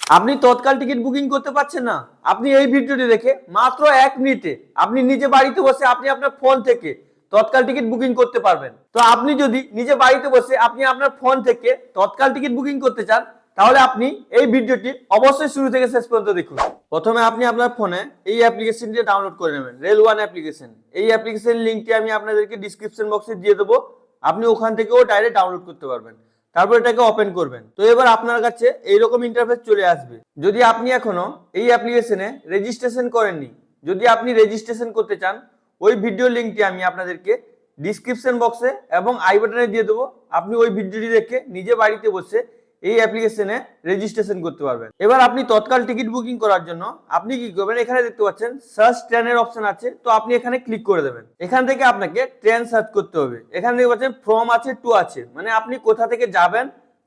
আপনি তৎকাল ticket booking করতে পারছেন না, আপনি এই ভিডিওটি দেখে মাত্র 1 মিনিটে আপনি নিজে বাড়িতে বসে আপনি আপনার ফোন থেকে তৎকাল টিকিট বুকিং করতে পারবেন। তো আপনি যদি নিজে বাড়িতে বসে আপনি আপনার ফোন থেকে তৎকাল টিকিট বুকিং করতে চান, তাহলে আপনি এই ভিডিওটি অবশ্যই শুরু থেকে শেষ পর্যন্ত দেখুন। প্রথমে আপনি আপনার ফোনে এই অ্যাপ্লিকেশনটি ডাউনলোড করে নেবেন, রেল ওয়ান অ্যাপ্লিকেশন। এই অ্যাপ্লিকেশন লিঙ্কটি আমি আপনাদেরকে ডিসক্রিপশন বক্সে দিয়ে দেবো, আপনি ওখান থেকেও ডাইরেক্ট ডাউনলোড করতে পারবেন। তারপর এটাকে ওপেন করবেন। তো এবার আপনার কাছে এইরকম ইন্টারফেস চলে আসবে। যদি আপনি এখনো এই অ্যাপ্লিকেশনে রেজিস্ট্রেশন করেননি, যদি আপনি রেজিস্ট্রেশন করতে চান, ওই ভিডিও লিঙ্কটি আমি আপনাদেরকে ডিসক্রিপশন বক্সে এবং আই বাটনে দিয়ে দেবো। আপনি ওই ভিডিওটি দেখে নিজে বাড়িতে বসে এই অ্যাপ্লিকেশনে রেজিস্ট্রেশন করতে পারবেন। এবার আপনি তৎকাল টিকিট বুকিং করার জন্য আপনি কি করবেন, এখানে দেখতে পাচ্ছেন সার্চ ট্রেনের অপশন আছে, তো আপনি এখানে ক্লিক করে দেবেন। এখান থেকে আপনাকে ট্রেন সার্চ করতে হবে। এখানে দেখতে পাচ্ছেন ফ্রম আছে, টু আছে, মানে আপনি কোথা থেকে যাবেন,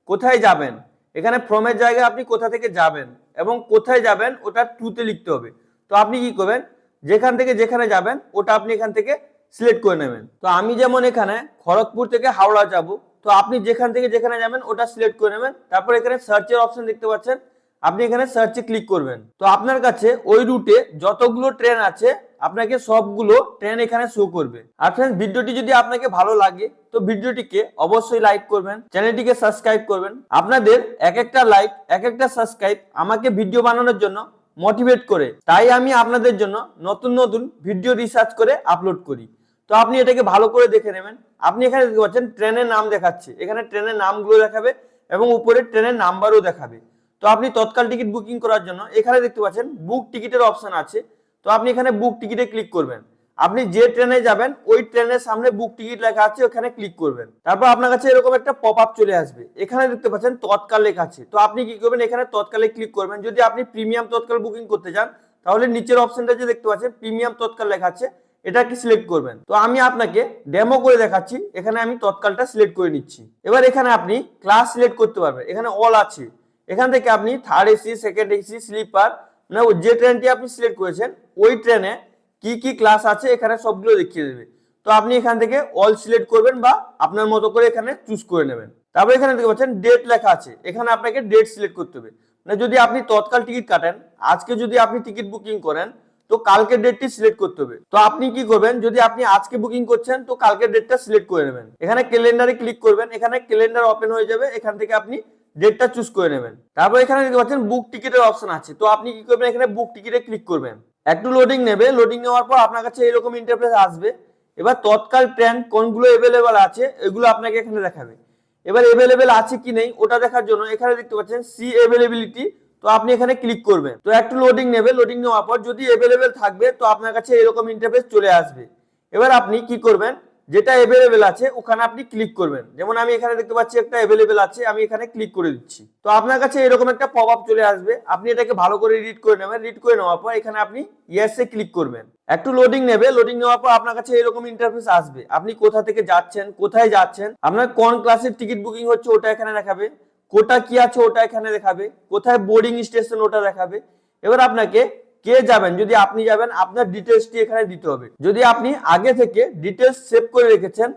কোথায় যাবেন। এখানে ফ্রমের জায়গায় আপনি কোথা থেকে যাবেন এবং কোথায় যাবেন ওটা টুতে লিখতে হবে। তো আপনি কি করবেন, যেখান থেকে যেখানে যাবেন ওটা আপনি এখান থেকে সিলেক্ট করে নেবেন। তো আমি যেমন এখানে খড়গপুর থেকে হাওড়া যাব, তো আপনি যেখান থেকে যেখানে যাবেন ওটা সিলেক্ট করে নেবেন। তারপর এখানে সার্চের অপশন দেখতে পাচ্ছেন, আপনি এখানে সার্চে ক্লিক করবেন। তো আপনার কাছে ওই রুটে যতগুলো ট্রেন আছে আপনাকে সবগুলো ট্রেন এখানে শো করবে। আর ফ্রেন্ডস, ভিডিওটি যদি আপনাকে ভালো লাগে তো ভিডিওটিকে অবশ্যই লাইক করবেন, চ্যানেলটিকে সাবস্ক্রাইব করবেন। আপনাদের এক একটা লাইক, এক একটা সাবস্ক্রাইব আমাকে ভিডিও বানানোর জন্য মোটিভেট করে, তাই আমি আপনাদের জন্য নতুন নতুন ভিডিও রিসার্চ করে আপলোড করি। তো আপনি এটাকে ভালো করে দেখে নেবেন। আপনি এখানে দেখতে পাচ্ছেন ট্রেনের নাম দেখাচ্ছে, এখানে ট্রেনের নামগুলো দেখাবে এবং উপরে ট্রেনের নাম্বারও দেখাবে। তো আপনি তৎকাল টিকিট বুকিং করার জন্য এখানে দেখতে পাচ্ছেন বুক টিকিটের অপশন আছে, তো আপনি এখানে বুক টিকিটে ক্লিক করবেন। আপনি যে ট্রেনে যাবেন ওই ট্রেনের সামনে বুক টিকিট লেখা আছে, ওখানে ক্লিক করবেন। তারপর আপনার কাছে এরকম একটা পপ আপ চলে আসবে, এখানে দেখতে পাচ্ছেন তৎকাল লেখা আছে, তো আপনি কি করবেন, এখানে তৎকালে ক্লিক করবেন। যদি আপনি প্রিমিয়াম তৎকাল বুকিং করতে চান, তাহলে নিচের অপশনটা যে দেখতে পাচ্ছেন প্রিমিয়াম তৎকাল লেখা আছে, এটা কি সিলেক্ট করবেন। তো আমি আপনাকে ডেমো করে দেখাচ্ছি, এখানে আমি তৎকালটা সিলেক্ট করে নিচ্ছি। এবার এখানে আপনি ক্লাস সিলেক্ট করতে পারবেন, এখানে অল আছে, এখান থেকে আপনি third AC, second AC, sleeper, মানে যে ট্রেনটি আপনি সিলেক্ট করেছেন ওই ট্রেনে কি কি ক্লাস আছে এখানে সবগুলো দেখিয়ে দেবে। তো আপনি এখান থেকে অল সিলেক্ট করবেন বা আপনার মতো করে এখানে চুজ করে নেবেন। তারপর এখানে দেখতে পাচ্ছেন ডেট লেখা আছে, এখানে আপনাকে ডেট সিলেক্ট করতে হবে। মানে যদি আপনি তৎকাল টিকিট কাটেন, আজকে যদি আপনি টিকিট বুকিং করেন, তো কালকের ডেটটি সিলেক্ট করতে হবে। তো আপনি কি করবেন, যদি আপনি আজকে বুকিং করছেন তো কালকের ডেটটা সিলেক্ট করে নেবেন। এখানে ক্যালেন্ডারে ক্লিক করবেন, এখানে ক্যালেন্ডার ওপেন হয়ে যাবে, এখান থেকে আপনি ডেটটা চুজ করে নেবেন। তারপর এখানে দেখতে পাচ্ছেন বুক টিকিটের অপশন আছে, তো আপনি কি করবেন, এখানে বুক টিকিটে ক্লিক করবেন। একটু লোডিং নেবে, লোডিং নেওয়ার পর আপনার কাছে এরকম ইন্টারফেস আসবে। এবার তৎকাল ট্রেন কোনগুলো अवेलेबल আছে এগুলো আপনাকে এখানে দেখাবে। এবার अवेलेबल আছে কি নেই ওটা দেখার জন্য এখানে দেখতে পাচ্ছেন সি अवेलेबिलिटी, তো আপনি এখানে ক্লিক করবেন। তো একটু লোডিং নেবে, লোডিং নেওয়ার পর যদি अवेलेबल থাকবে তো আপনার কাছে এরকম ইন্টারফেস চলে আসবে। এবার আপনি কি করবেন, যেটা अवेलेबल আছে ওখানে আপনি ক্লিক করবেন। যেমন আমি এখানে দেখতে পাচ্ছি একটা अवेलेबल আছে, আমি এখানে ক্লিক করে দিচ্ছি। তো আপনার কাছে এরকম একটা পপ আপ চলে আসবে, আপনি এটাকে ভালো করে রিড করে নেবেন। রিড করে নেওয়ার পর এখানে আপনি ইয়েসে ক্লিক করবেন। একটু লোডিং নেবে, লোডিং নেওয়ার পর আপনার কাছে এরকম ইন্টারফেস আসবে। আপনি কোথা থেকে যাচ্ছেন, কোথায় যাচ্ছেন, আপনার কোন ক্লাসের টিকিট বুকিং হচ্ছে ওটা এখানে দেখাবে, কোটা কি আছে ওটা এখানে দেখাবে, কোথায় বোর্ডিং স্টেশন ওটা দেখাবে। এবার আপনাকে কে যাবেন, যদি আপনি যাবেন আপনার ডিটেলসটি এখানে দিতে হবে। যদি আপনি আগে থেকে ডিটেলস সেভ করে রেখেছেন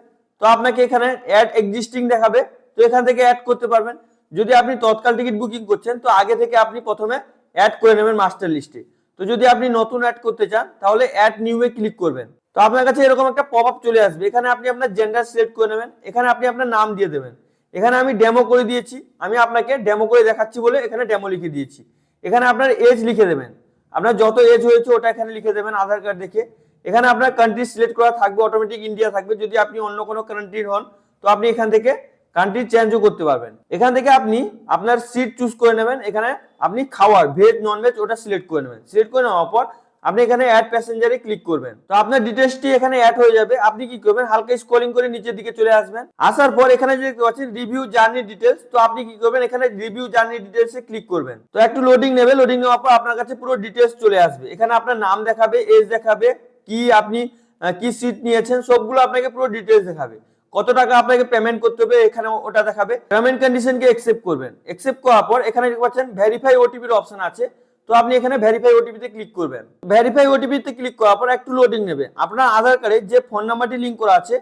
তো আপনাকে এখানে অ্যাড এক্সিস্টিং দেখাবে, তো এখান থেকে অ্যাড করতে পারবেন। যদি আপনি তৎকাল টিকিট বুকিং করছেন তো আগে থেকে আপনি প্রথমে অ্যাড করে নেবেন মাস্টার লিস্টে। তো যদি আপনি নতুন অ্যাড করতে চান তাহলে অ্যাড নিউ এ ক্লিক করবেন। তো আপনার কাছে এরকম একটা পপ আপ চলে আসবে, এখানে আপনি আপনার জেন্ডার সিলেক্ট করে নেবেন, এখানে আপনি আপনার নাম দিয়ে দেবেন। এখানে আমি ডেমো করে দিয়েছি, আমি আপনাকে ডেমো করে দেখাচ্ছি বলে এখানে ডেমো লিখে দিয়েছি। এখানে আপনার এজ লিখে দেবেন, আপনার যত এজ হয়েছে ওটা এখানে লিখে দেবেন আধার কার্ড দেখে। এখানে আপনার কান্ট্রি সিলেক্ট করা থাকবে, অটোমেটিক ইন্ডিয়া থাকবে। যদি আপনি অন্য কোনো কান্ট্রির হন তো আপনি এখান থেকে কান্ট্রি চেঞ্জও করতে পারবেন। এখান থেকে আপনি আপনার সিট চুজ করে নেবেন, এখানে আপনি খাওয়ার ভেজ নন ভেজ ওটা সিলেক্ট করে নেবেন। সিলেক্ট করে নেওয়ার পর আপনি এখানে অ্যাড প্যাসেঞ্জারে ক্লিক করবেন। তো আপনার ডিটেইলসটি এখানে অ্যাড হয়ে যাবে। আপনি কি করবেন, হালকা স্ক্রলিং করে নিচের দিকে চলে আসবেন। আসার পর এখানে যে দেখতে পাচ্ছেন রিভিউ জার্নি ডিটেইলস, তো আপনি কি করবেন, এখানে রিভিউ জার্নি ডিটেইলসে ক্লিক করবেন। তো একটু লোডিং নেবে, লোডিং নেওয়ার পর আপনার কাছে পুরো ডিটেইলস চলে আসবে। এখানে আপনার নাম দেখাবে, এজ দেখাবে, কি আপনি কি সিট নিয়েছেন সবগুলো আপনাকে পুরো ডিটেইলস দেখাবে। কত টাকা আপনাকে পেমেন্ট করতে হবে এখানে ওটা দেখাবে। পেমেন্ট কন্ডিশনকে অ্যাকসেপ্ট করবেন। অ্যাকসেপ্ট করার পর এখানে দেখতে পাচ্ছেন ভেরিফাই ওটিপির অপশন আছে, তো আপনি এখানে ভেরিফাই ওটিপি তে ক্লিক করবেন। ভেরিফাই ওটিপি তে ক্লিক করার পর একটু লোডিং নেবে। আপনার আধার কার্ডে যে ফোন নাম্বারটি লিংক করা আছে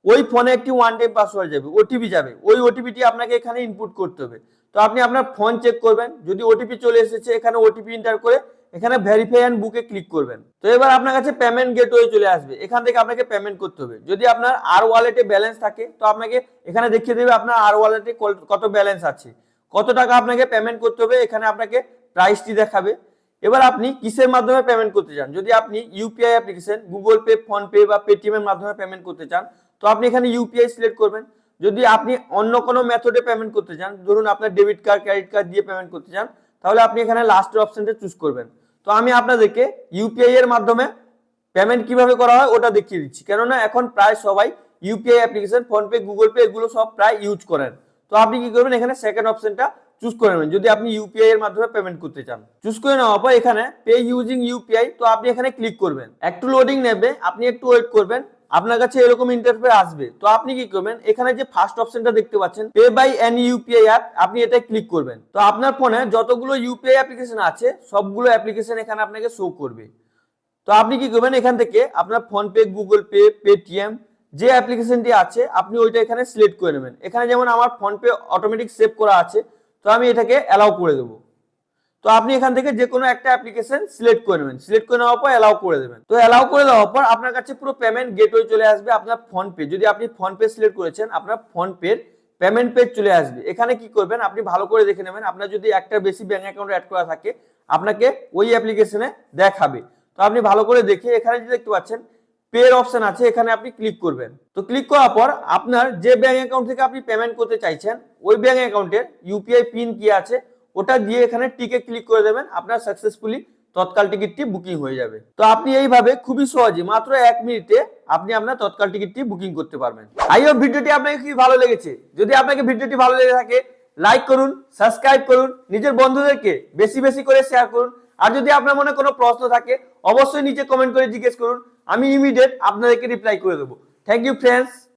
ওই ফোনে একটি ওয়ান টাইম পাসওয়ার্ড যাবে, ওটিপি যাবে, ওই ওটিপিটি আপনাকে এখানে ইনপুট করতে হবে। তো আপনি আপনার ফোন চেক করবেন, যদি ওটিপি চলে এসেছে এখানে ওটিপি এন্টার করে এখানে ভেরিফাই এন্ড বুকে ক্লিক করবেন। তো এবার আপনার কাছে পেমেন্ট গেটওয়ে চলে আসবে, এখান থেকে আপনাকে পেমেন্ট করতে হবে। যদি আপনার আর ওয়ালেটে ব্যালেন্স থাকে তো আপনাকে এখানে দেখিয়ে দেবে আপনার আর ওয়ালেটে কত ব্যালেন্স আছে, কত টাকা আপনাকে পেমেন্ট করতে হবে, এখানে আপনাকে প্রাইসটি দেখাবে। এবার আপনি কিসের মাধ্যমে পেমেন্ট করতে চান, যদি আপনি UPI application Google pay, phone pay বা পেটিএম এর মাধ্যমে পেমেন্ট করতে চান তো আপনি এখানে ইউপিআই সিলেক্ট করবেন। যদি আপনি অন্য কোনো মেথডে পেমেন্ট করতে চান, ধরুন আপনার ডেবিট কার্ড, ক্রেডিট কার্ড দিয়ে পেমেন্ট করতে চান, তাহলে আপনি এখানে লাস্টের অপশনটা চুজ করবেন। তো আমি আপনাদেরকে ইউপিআই এর মাধ্যমে পেমেন্ট কিভাবে করা হয় ওটা দেখিয়ে দিচ্ছি, কেননা এখন প্রায় সবাই UPI application, phone pay, Google pay এগুলো সব প্রায় ইউজ করেন। তো আপনি কি করবেন, এখানে সেকেন্ড অপশনটা চুজ করে নেবেন যদি আপনি ইউপিআই এর মাধ্যমে পেমেন্ট করতে চান। চুজ করে নেওয়ার পর এখানে পে ইউজিং ইউপিআই, তো আপনি এখানে ক্লিক করবেন। একটু লোডিং নেবে, আপনি একটু ওয়েট করবেন, আপনার কাছে এরকম ইন্টারফেস আসবে। তো আপনি কি করবেন, এখানে যে ফার্স্ট অপশনটা দেখতে পাচ্ছেন pay by any UPI app, আপনি এটা ক্লিক করবেন। তো আপনার ফোনে যতগুলো ইউপিআই অ্যাপ্লিকেশন আছে সবগুলো অ্যাপ্লিকেশন এখানে আপনাকে শো করবে। তো আপনি কি করবেন, এখান থেকে আপনার phone pay, Google pay, Paytm যে অ্যাপ্লিকেশনটি আছে আপনি ওইটা এখানে সিলেক্ট করে নেবেন। এখানে যেমন আমার ফোন পে অটোমেটিক সেভ করা আছে, তো আমি এটাকে অ্যালাউ করে দেবো। তো আপনি এখান থেকে যে কোনো একটা অ্যাপ্লিকেশন সিলেক্ট করে নেবেন, সিলেক্ট করে নেওয়ার পর অ্যালাউ করে দেবেন। তো অ্যালাউ করে দেওয়ার পর আপনার কাছে পুরো পেমেন্ট গেটওয়ে চলে আসবে। আপনার ফোন পে, যদি আপনি ফোন পে সিলেক্ট করেছেন আপনার ফোন পের পেমেন্ট পেজ চলে আসবে। এখানে কি করবেন, আপনি ভালো করে দেখে নেবেন, আপনার যদি একটা বেশি ব্যাংক অ্যাকাউন্ট অ্যাড করা থাকে আপনাকে ওই অ্যাপ্লিকেশনে দেখাবে। তো আপনি ভালো করে দেখে এখানে যে দেখতে পাচ্ছেন পের অপশন আছে, এখানে আপনি ক্লিক করবেন। তো ক্লিক করার পর আপনার যে ব্যাংক অ্যাকাউন্ট থেকে আপনি পেমেন্ট করতে চাইছেন ওই ব্যাংক অ্যাকাউন্টের ইউপিআই পিন কি আছে ওটা দিয়ে এখানে টিকে ক্লিক করে দেবেন, আপনার সাকসেসফুলি তৎকাল টিকিটটি বুকিং হয়ে যাবে। তো আপনি এইভাবে খুবই সহজে মাত্র 1 মিনিটে আপনি আপনার তৎকাল টিকিটটি বুকিং করতে পারবেন। আই হোপ ভিডিওটি আপনাকে কি ভালো লেগেছে। যদি আপনাকে ভিডিওটি ভালো লেগে থাকে লাইক করুন, সাবস্ক্রাইব করুন, নিজের বন্ধুদেরকে বেশি বেশি করে শেয়ার করুন। আর যদি আপনার মনে কোনো প্রশ্ন থাকে অবশ্যই নিচে কমেন্ট করে জিজ্ঞেস করুন, আমি ইমিডিয়েট আপনাদেরকে রিপ্লাই করে দেবো। Thank you friends.